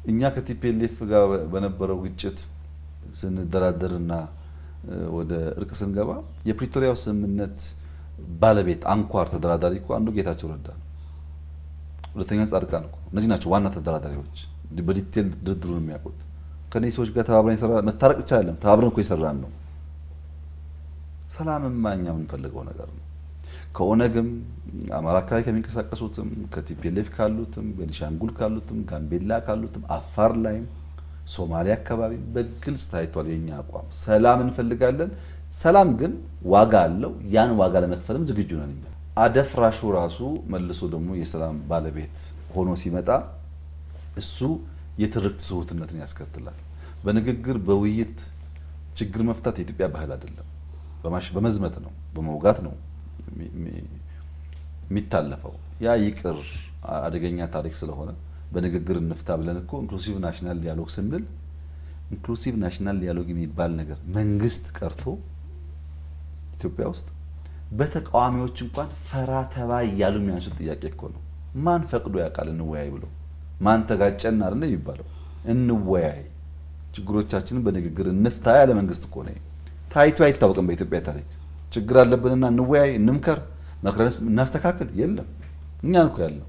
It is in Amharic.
እኛ ከቲፒኤልኤፍ ጋር በነበረው ግጭት ስንደራደርና ወደ እርቅ ስንገባ የፕሪቶሪያው ስምምነት ባለቤት አንኳር ተደራዳሪ እኮ አንዱ ጌታቸው ረዳ ነው። ሁለተኛ ጻድቃን እኮ እነዚህ ናቸው ዋና ተደራዳሪዎች በዲቴል ድርድሩን የሚያውቁት። ከነዚህ ሰዎች ጋር ተባብረን ይሰራል መታረቅ ብቻ አይደለም ተባብረን እኮ ይሰራን ነው። ሰላምም ማኛ የምንፈልገው ነገር ነው። ከኦነግም አማራ አካባቢ ከሚንቀሳቀሱትም ከቲፒኤልኤፍ ካሉትም ቤኒሻንጉል ካሉትም ጋምቤላ ካሉትም አፋር ላይም ሶማሊያ አካባቢ በግልጽ ታይቷል የኛ አቋም። ሰላም እንፈልጋለን። ሰላም ግን ዋጋ አለው። ያን ዋጋ ለመክፈልም ዝግጁ ነን። አደፍራሹ ራሱ መልሶ ደግሞ የሰላም ባለቤት ሆኖ ሲመጣ እሱ የትርክት ስሁትነትን ያስከትላል። በንግግር በውይይት ችግር መፍታት የኢትዮጵያ ባህል አይደለም። በመዝመት ነው በመውጋት ነው የሚታለፈው። ያ ይቅር አደገኛ ታሪክ ስለሆነ በንግግር እንፍታ ብለን እኮ ኢንክሉሲቭ ናሽናል ዲያሎግ ስንል ኢንክሉሲቭ ናሽናል ዲያሎግ የሚባል ነገር መንግስት ቀርቶ ኢትዮጵያ ውስጥ በተቃዋሚዎች እንኳን ፈራ ተባ ያሉ የሚያንሱት ጥያቄ እኮ ነው። ማን ፈቅዶ ያቃል እንወያይ ብሎ ማን ተጋጨና አይደል የሚባለው? እንወያይ ችግሮቻችንን በንግግር እንፍታ ያለ መንግስት እኮ ነው። ታይቶ አይታወቅም በኢትዮጵያ ታሪክ። ችግር አለብንና እንወያይ እንምከር መክረንስ እናስተካክል የለም። እኛን እኮ ያለው